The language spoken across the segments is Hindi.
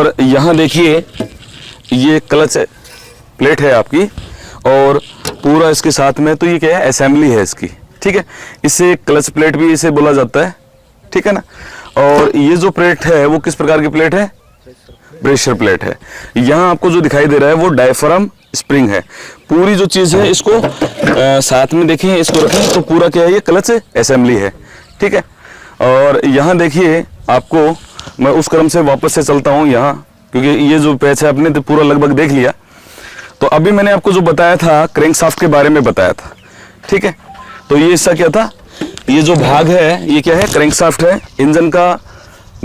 और यहाँ देखिए ये क्लच प्लेट है आपकी, और पूरा इसके साथ में तो ये क्या है, असेंबली है इसकी, ठीक है। इसे क्लच प्लेट भी इसे बोला जाता है, ठीक है ना। और ये जो प्लेट है वो किस प्रकार की प्लेट है, प्रेशर प्लेट है। यहाँ आपको जो दिखाई दे रहा है वो डायफ्राम स्प्रिंग है। पूरी जो चीज है इसको साथ में देखें, इसको रखें तो पूरा क्या है, ये क्लच असेंबली है, ठीक है। और यहाँ देखिए आपको मैं उस क्रम से वापस से चलता हूँ यहाँ, क्योंकि ये जो पैच है आपने तो पूरा लगभग देख लिया। तो अभी मैंने आपको जो बताया था क्रैंकशाफ्ट के बारे में बताया था, ठीक है। तो ये हिस्सा क्या था, ये जो भाग है ये क्या है, क्रैंकशाफ्ट है, इंजन का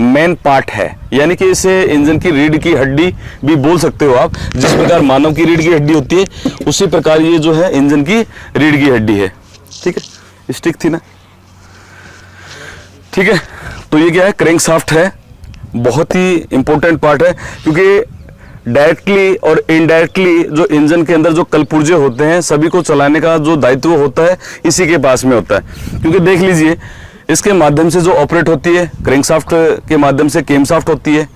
मेन पार्ट है, यानी कि इसे इंजन की रीढ़ की हड्डी भी बोल सकते हो आप। जिस प्रकार मानव की रीढ़ की हड्डी होती है उसी प्रकार ये जो है इंजन की रीढ़ की हड्डी है, ठीक है। स्टिक थी ना, ठीक है। तो ये क्या है, क्रैंकशाफ्ट है, बहुत ही इंपॉर्टेंट पार्ट है, क्योंकि डायरेक्टली और इनडायरेक्टली जो इंजन के अंदर जो कलपुर्जे होते हैं सभी को चलाने का जो दायित्व होता है इसी के पास में होता है। क्योंकि देख लीजिए इसके माध्यम से जो ऑपरेट होती है, क्रैंकशाफ्ट के माध्यम से कैमशाफ्ट होती है,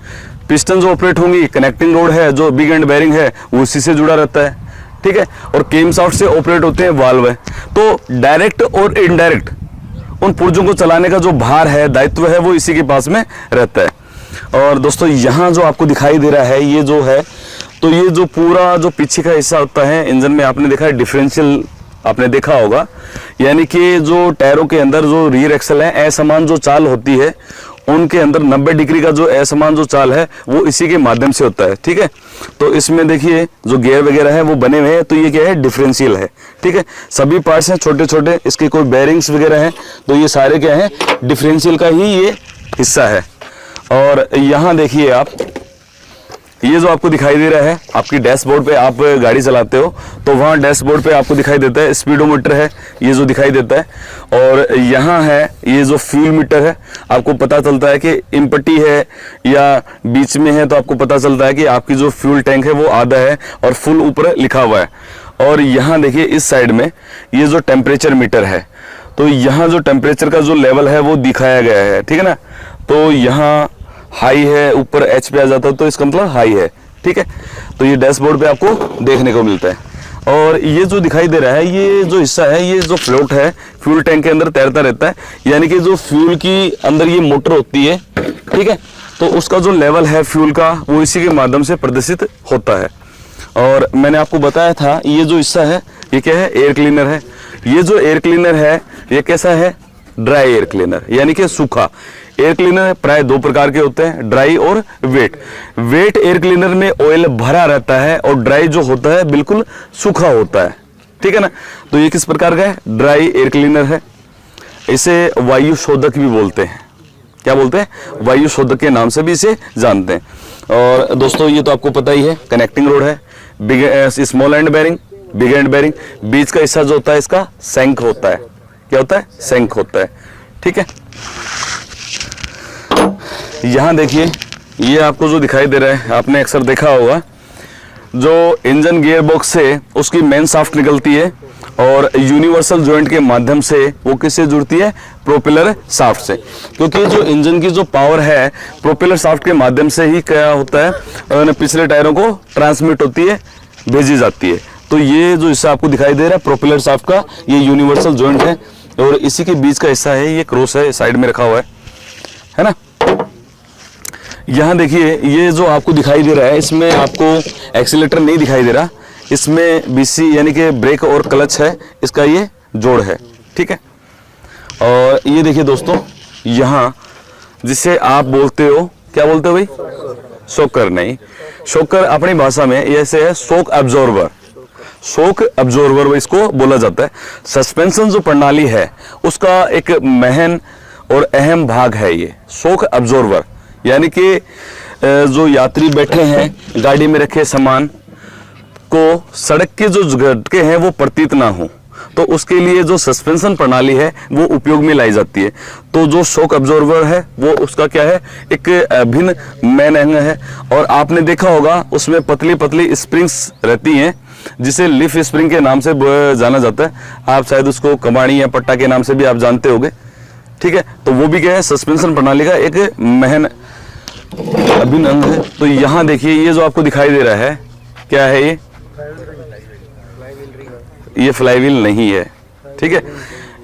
पिस्टन जो ऑपरेट होंगी, कनेक्टिंग रोड है जो बिग एंड बेरिंग है वो उसी से जुड़ा रहता है, ठीक है। और कैमशाफ्ट से ऑपरेट होते हैं वाल्व है। तो डायरेक्ट और इनडायरेक्ट उन पुर्जों को चलाने का जो भार है, दायित्व है, वो इसी के पास में रहता है। और दोस्तों यहाँ जो आपको दिखाई दे रहा है ये जो है, तो ये जो पूरा जो पीछे का हिस्सा होता है इंजन में, आपने देखा है डिफरेंशियल आपने देखा होगा, यानी कि जो टायरों के अंदर जो रियर एक्सल है, असमान जो चाल होती है उनके अंदर 90 डिग्री का जो असमान जो चाल है वो इसी के माध्यम से होता है, ठीक है। तो इसमें देखिए जो गियर वगैरह है वो बने हुए हैं, तो ये क्या है, डिफरेंशियल है, ठीक है। सभी पार्ट्स हैं छोटे छोटे, इसके कोई बेरिंग्स वगैरह हैं, तो ये सारे क्या है, डिफरेंशियल का ही ये हिस्सा है। और यहाँ देखिए आप, ये जो आपको दिखाई दे रहा है, आपकी डैशबोर्ड पे आप गाड़ी चलाते हो तो वहाँ डैशबोर्ड पे आपको दिखाई देता है स्पीडोमीटर है, ये जो दिखाई देता है। और यहाँ है ये जो फ्यूल मीटर है, आपको पता चलता है कि इम्पटी है या बीच में है, तो आपको पता चलता है कि आपकी जो फ्यूल टैंक है वो आधा है और फुल ऊपर लिखा हुआ है। और यहाँ देखिए इस साइड में ये जो टेम्परेचर मीटर है, तो यहाँ जो टेम्परेचर का जो लेवल है वो दिखाया गया है, ठीक है ना। तो यहाँ हाई है, ऊपर एच पे आ जाता है तो इसका मतलब हाई है, ठीक है। तो ये डैशबोर्ड पे आपको देखने को मिलता है। और ये जो दिखाई दे रहा है, ये जो हिस्सा है, ये जो फ्लोट है फ्यूल टैंक के अंदर तैरता रहता है, यानी कि जो फ्यूल की अंदर ये मोटर होती है, ठीक है। तो उसका जो लेवल है फ्यूल का वो इसी के माध्यम से प्रदर्शित होता है। और मैंने आपको बताया था ये जो हिस्सा है ये क्या है, एयर क्लीनर है। ये जो एयर क्लीनर है ये कैसा है, ड्राई एयर क्लीनर, यानी कि सूखा एयर क्लीनर। प्राय दो प्रकार के होते हैं, ड्राई और वेट। वेट एयर क्लीनर में ऑयल भरा रहता है और ड्राई जो होता है बिल्कुल सूखा होता है, ठीक है ना। तो ये किस प्रकार का है, ड्राई एयर क्लीनर है। इसे वायु शोधक भी बोलते हैं, क्या बोलते हैं, वायु शोधक के नाम से भी इसे जानते हैं। और दोस्तों ये तो आपको पता ही है, कनेक्टिंग रोड है, big small end bearing, big end bearing. बीच का हिस्सा जो होता है इसका सैंक होता है, क्या होता है, सैंक होता है, ठीक है। यहाँ देखिए ये आपको जो दिखाई दे रहा है, आपने अक्सर देखा होगा, जो इंजन गियर बॉक्स से उसकी मेन शाफ्ट निकलती है और यूनिवर्सल जॉइंट के माध्यम से वो किससे जुड़ती है, प्रोपेलर शाफ्ट से। क्योंकि जो इंजन की जो पावर है प्रोपेलर शाफ्ट के माध्यम से ही क्या होता है, पिछले टायरों को ट्रांसमिट होती है, भेजी जाती है। तो ये जो हिस्सा आपको दिखाई दे रहा है प्रोपेलर शाफ्ट का, ये यूनिवर्सल जॉइंट है और इसी के बीच का हिस्सा है ये क्रॉस है, साइड में रखा हुआ है ना। यहाँ देखिए ये जो आपको दिखाई दे रहा है इसमें आपको एक्सीलेटर नहीं दिखाई दे रहा, इसमें बीसी यानी कि ब्रेक और क्लच है, इसका ये जोड़ है, ठीक है। और ये देखिए दोस्तों, यहाँ जिसे आप बोलते हो, क्या बोलते हो भाई, शॉकर नहीं, शॉकर अपनी भाषा में ऐसे है शॉक एब्जॉर्बर, शॉक एब्जॉर्बर इसको बोला जाता है। सस्पेंशन जो प्रणाली है उसका एक महन और अहम भाग है ये शॉक एब्जॉर्बर, यानी कि जो यात्री बैठे हैं गाड़ी में रखे सामान को सड़क के जो झटके हैं वो प्रतीत ना हो, तो उसके लिए जो सस्पेंशन प्रणाली है वो उपयोग में लाई जाती है। तो जो शॉक एब्जॉर्बर है वो उसका क्या है, एक भिन्न मेन अंग है। और आपने देखा होगा उसमें पतली पतली स्प्रिंग्स रहती हैं जिसे लीफ स्प्रिंग के नाम से जाना जाता है, आप शायद उसको कबाड़ी या पट्टा के नाम से भी आप जानते होंगे, ठीक है। तो वो भी क्या है, सस्पेंशन प्रणाली का एक महन अभिन्न अंग है। तो यहाँ देखिए ये जो आपको दिखाई दे रहा है क्या है, ये फ्लाईव्हील नहीं है, ठीक है।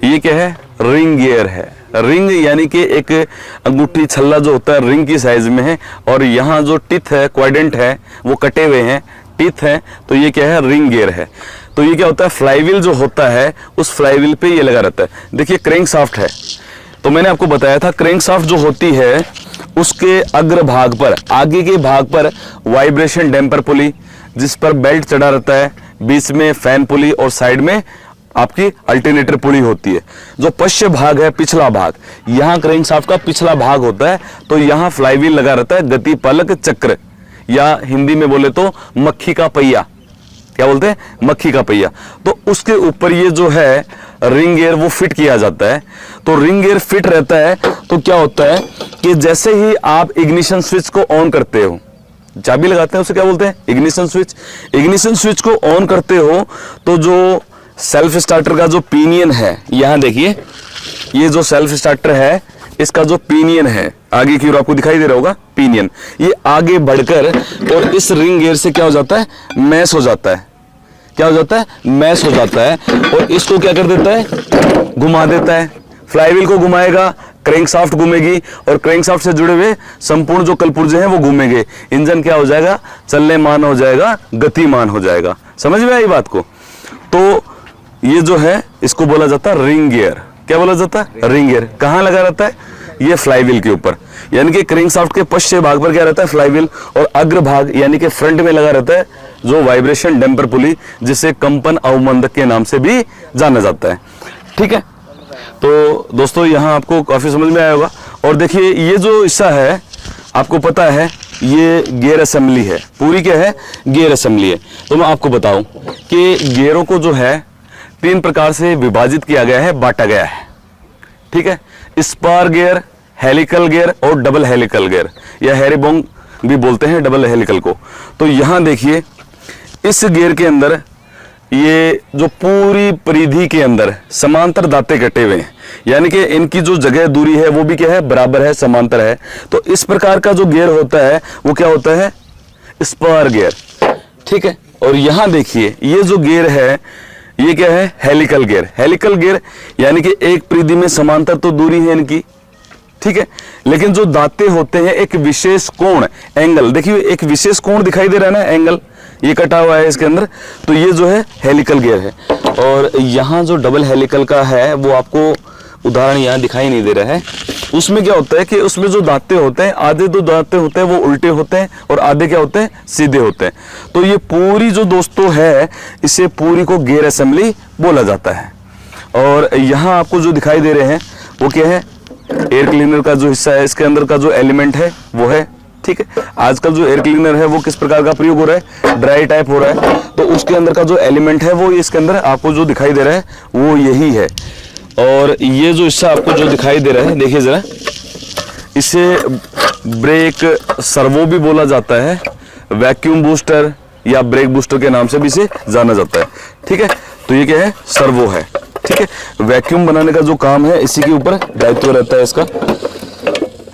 ये क्या है, रिंग गियर है। रिंग यानी कि एक अंगूठी छल्ला जो होता है रिंग की साइज में है, और यहाँ जो टिथ है, क्वाड्रेंट है, वो कटे हुए हैं, टिथ है, तो ये क्या है, रिंग गियर है। तो ये क्या होता है, फ्लाईव्हील जो होता है उस फ्लाईव्हील पे ये लगा रहता है। देखिए क्रैंकशाफ्ट है, तो मैंने आपको बताया था क्रैंकशाफ्ट जो होती है उसके अग्र भाग पर, आगे के भाग पर वाइब्रेशन डैम्पर पुली, जिस पर बेल्ट चढ़ा रहता है, बीच में फैन पुली और साइड में आपकी अल्टरनेटर पुली होती है। जो पश्च भाग है, पिछला भाग, यहाँ क्रैंकशाफ्ट का पिछला भाग होता है, तो यहाँ फ्लाईव्हील लगा रहता है, गति पालक चक्र, या हिंदी में बोले तो मक्खी का पहिया। क्या बोलते हैं, मक्खी का पहिया। तो उसके ऊपर ये जो है रिंग गियर वो फिट किया जाता है। तो रिंग गियर फिट रहता है तो क्या होता है कि जैसे ही आप इग्निशन स्विच को ऑन करते हो, चाबी लगाते हैं, उसे क्या बोलते हैं, इग्निशन स्विच। इग्निशन स्विच को ऑन करते हो तो जो सेल्फ स्टार्टर का जो पिनियन है, यहां देखिए, ये जो सेल्फ स्टार्टर है इसका जो पिनियन है आगे की ओर आपको दिखाई दे रहा होगा, पिनियन, ये आगे बढ़कर और इस रिंग गियर से क्या हो जाता है, मैश हो जाता है। क्या हो जाता है, मैश हो जाता है, और इसको क्या कर देता है, घुमा देता है। फ्लाईव्हील को घुमाएगा, क्रैंकशाफ्ट घूमेगी, और क्रैंकशाफ्ट से जुड़े हुए संपूर्ण जो कलपुर्जे हैं वो घूमेंगे। इंजन क्या हो जाएगा, चलनेमान हो जाएगा, गतिमान हो जाएगा। समझ में आई बात को। तो ये जो है इसको बोला जाता है रिंग गियर। क्या बोला जाता है, रिंग गियर। कहाँ लगा रहता है, ये फ्लाईव्हील के ऊपर, यानी कि क्रैंकशाफ्ट के पश्च भाग पर क्या रहता है, फ्लाईव्हील, और अग्र भाग यानी कि फ्रंट में लगा रहता है जो वाइब्रेशन डैम्पर पुली, जिसे कंपन अवमंदक के नाम से भी जाना जाता है। ठीक है, तो दोस्तों यहाँ आपको काफी समझ में आया होगा। और देखिए ये जो हिस्सा है आपको पता है ये गियर असेंबली है, पूरी क्या है, गियर असेंबली है। तो मैं आपको बताऊं कि गियरों को जो है 3 प्रकार से विभाजित किया गया है, बांटा गया है। ठीक है, स्पार गियर, हेलिकल गियर और डबल हेलिकल गियर, या हैरिबोंग भी बोलते हैं डबल हेलिकल को। तो यहां देखिए इस गियर के अंदर ये जो पूरी परिधि के अंदर समांतर दांते कटे हुए हैं, यानी कि इनकी जो जगह दूरी है वो भी क्या है, बराबर है, समांतर है। तो इस प्रकार का जो गियर होता है वो क्या होता है, स्पार गियर। ठीक है, और यहां देखिए ये जो गियर है ये क्या है, हेलिकल गियर। हेलिकल गियर यानी कि एक परिधि में समांतर तो दूरी है इनकी, ठीक है, लेकिन जो दांते होते हैं एक विशेष कोण, एंगल, देखिए एक विशेष कोण दिखाई दे रहा है ना, एंगल ये कटा हुआ है इसके अंदर, तो ये जो है हेलिकल गियर है। और यहाँ जो डबल हेलिकल का है वो आपको उदाहरण यहाँ दिखाई नहीं दे रहा है। उसमें क्या होता है कि उसमें जो दांते होते हैं, आधे तो दांते होते हैं वो उल्टे होते हैं और आधे क्या होते हैं, सीधे होते हैं। तो ये पूरी जो दोस्तों है इसे पूरी को गियर असेंबली बोला जाता है। और यहाँ आपको जो दिखाई दे रहे हैं वो क्या है, एयर क्लीनर का जो हिस्सा है, इसके अंदर का जो एलिमेंट है वो है। ठीक है, आजकल जो एयर क्लीनर है वो किस प्रकार का प्रयोग हो रहा है, ड्राई टाइप हो रहा है, तो उसके अंदर का जो एलिमेंट है वो इसके अंदर आपको जो दिखाई दे रहा है वो यही है। और ये जो हिस्सा आपको जो दिखाई दे रहा है, देखिए जरा, इसे ब्रेक सर्वो भी बोला जाता है, वैक्यूम बूस्टर या ब्रेक बूस्टर के नाम से भी इसे जाना जाता है। ठीक है, तो ये क्या है, सर्वो है। ठीक है, वैक्यूम बनाने का जो काम है इसी के ऊपर दायित्व रहता है इसका,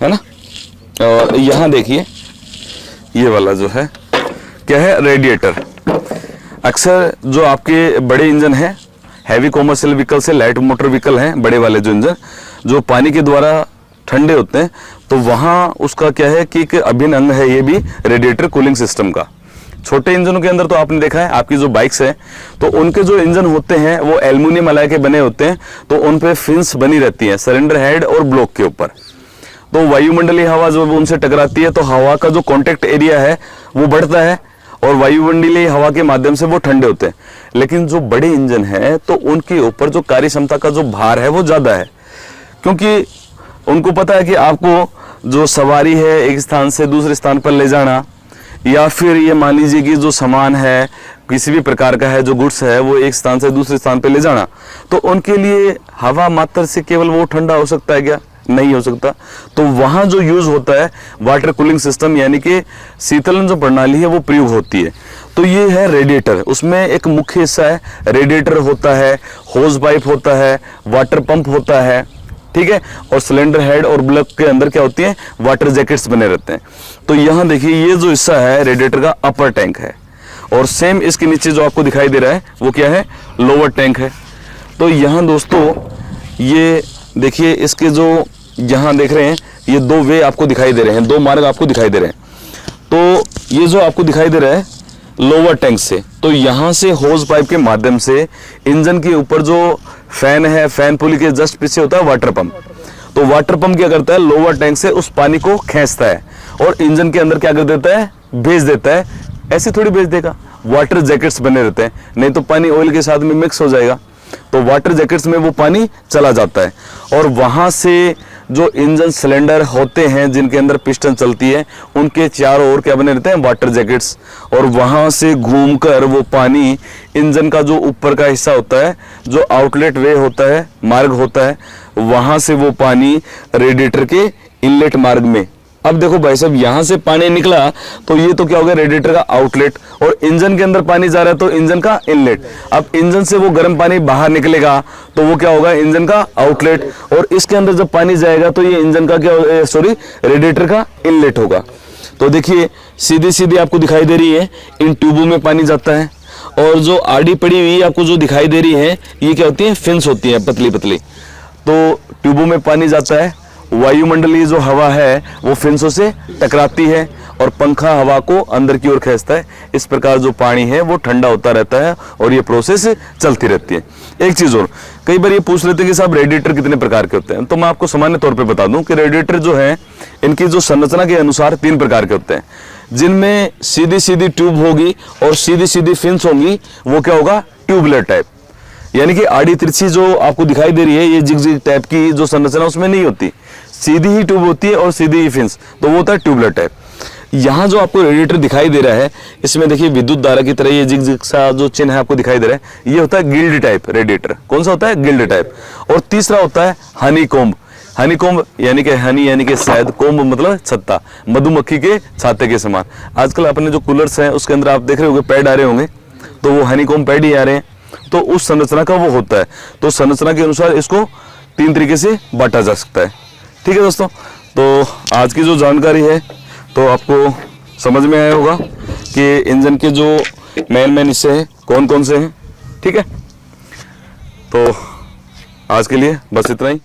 है ना। और यहाँ देखिए ये वाला जो है क्या है, रेडिएटर। अक्सर जो आपके बड़े इंजन है, हैवी कॉमर्शियल व्हीकल से लाइट मोटर व्हीकल हैं, बड़े वाले जो इंजन जो पानी के द्वारा ठंडे होते हैं, तो वहाँ उसका क्या है कि एक अभिन्न अंग है ये भी रेडिएटर कूलिंग सिस्टम का। छोटे इंजनों के अंदर तो आपने देखा है, आपकी जो बाइक्स हैं तो उनके जो इंजन होते हैं वो एल्युमिनियम अलाय के बने होते हैं, तो उन पे फिन्स बनी रहती हैं सिलेंडर हेड और ब्लॉक के ऊपर। तो वायुमंडलीय हवा जो उनसे टकराती है तो हवा का जो कॉन्टेक्ट एरिया है वो बढ़ता है और वायुमंडलीय हवा के माध्यम से वो ठंडे होते हैं। लेकिन जो बड़े इंजन है तो उनके ऊपर जो कार्य क्षमता का जो भार है वो ज्यादा है, क्योंकि उनको पता है कि आपको जो सवारी है एक स्थान से दूसरे स्थान पर ले जाना, या फिर ये मान लीजिए कि जो सामान है किसी भी प्रकार का है, जो गुड्स है वो एक स्थान से दूसरे स्थान पर ले जाना, तो उनके लिए हवा मात्र से केवल वो ठंडा हो सकता है क्या, नहीं हो सकता। तो वहां जो यूज होता है वाटर कूलिंग सिस्टम यानी कि शीतलन जो प्रणाली है वो प्रयोग होती है। तो ये है रेडिएटर, उसमें एक मुख्य हिस्सा है रेडिएटर होता है, होज पाइप होता है, वाटर पंप होता है, ठीक है। और सिलेंडर हेड और ब्लॉक के अंदर क्या होती है, वाटर जैकेट्स बने रहते हैं। तो यहाँ देखिए ये जो हिस्सा है रेडिएटर का अपर टैंक है, और सेम इसके नीचे जो आपको दिखाई दे रहा है वो क्या है, लोअर टैंक है। तो यहाँ दोस्तों ये देखिए इसके जो यहाँ देख रहे हैं ये दो वे आपको दिखाई दे रहे हैं, दो मार्ग आपको दिखाई दे रहे हैं। तो ये जो आपको दिखाई दे रहा है लोअर टैंक से, तो यहाँ से होज पाइप के माध्यम से इंजन के ऊपर जो फैन है, फैन पुली के जस्ट पीछे होता है वाटर पंप। तो वाटर पंप क्या करता है, लोअर टैंक से उस पानी को खींचता है और इंजन के अंदर क्या कर देता है, भेज देता है। ऐसे थोड़ी भेज देगा, वाटर जैकेट्स बने रहते हैं, नहीं तो पानी ऑयल के साथ में मिक्स हो जाएगा। तो वाटर जैकेट्स में वो पानी चला जाता है और वहां से जो इंजन सिलेंडर होते हैं जिनके अंदर पिस्टन चलती है उनके चारों ओर क्या बने रहते हैं, वाटर जैकेट्स। और वहां से घूमकर वो पानी इंजन का जो ऊपर का हिस्सा होता है, जो आउटलेट वे होता है, मार्ग होता है, वहां से वो पानी रेडिएटर के इनलेट मार्ग में। अब देखो भाई साहब यहाँ से पानी निकला तो ये तो क्या हो गया, रेडिएटर का आउटलेट, और इंजन के अंदर पानी जा रहा है तो इंजन का इनलेट। अब इंजन से वो गर्म पानी बाहर निकलेगा तो वो क्या होगा, इंजन का आउटलेट, और इसके अंदर जब पानी जाएगा तो ये इंजन का क्या, सॉरी रेडिएटर का इनलेट होगा। तो देखिए सीधी सीधी आपको दिखाई दे रही है, इन ट्यूबों में पानी जाता है, और जो आड़ी पड़ी हुई आपको जो दिखाई दे रही है ये क्या होती है, फिन्स होती है पतली पतली। तो ट्यूबों में पानी जाता है, वायुमंडलीय जो हवा है वो फिन्सों से टकराती है और पंखा हवा को अंदर की ओर खींचता है। इस प्रकार जो पानी है वो ठंडा होता रहता है और ये प्रोसेस चलती रहती है। एक चीज और, कई बार ये पूछ लेते हैं कि साहब रेडिएटर कितने प्रकार के होते हैं, तो मैं आपको सामान्य तौर पे बता दूं कि रेडिएटर जो है इनकी जो संरचना के अनुसार 3 प्रकार के होते हैं, जिनमें सीधी सीधी ट्यूब होगी और सीधी सीधी फिन्स होंगी, वो क्या होगा, ट्यूबुलर टाइप। यानी कि आड़ी तिरछी जो आपको दिखाई दे रही है ये जिग टाइप की जो संरचना उसमें नहीं होती, सीधी ही ट्यूब होती है और सीधी ही फिन्स, तो वो होता है ट्यूबुलर टाइप। यहाँ जो आपको रेडिएटर दिखाई दे रहा है इसमें देखिए विद्युत धारा की तरह ये जिग सा जो चिन्ह है आपको दिखाई दे रहा है, ये होता है गिल्ड टाइप रेडिएटर। कौन सा होता है, गिल्ड टाइप। और तीसरा होता है हनी कोम्ब। हनी कोम्ब यानी कि हनी यानी कि शहद, कोम्ब मतलब छत्ता, मधुमक्खी के छाते के समान। आजकल अपने जो कूलर्स हैं उसके अंदर आप देख रहे होंगे पैड आ रहे होंगे, तो वो हनी कोम्ब पैड ही आ रहे हैं, तो उस संरचना का वो होता है। तो संरचना के अनुसार इसको 3 तरीके से बांटा जा सकता है। ठीक है दोस्तों, तो आज की जो जानकारी है तो आपको समझ में आया होगा कि इंजन के जो मेन हिस्से हैं कौन कौन से हैं। ठीक है, तो आज के लिए बस इतना ही।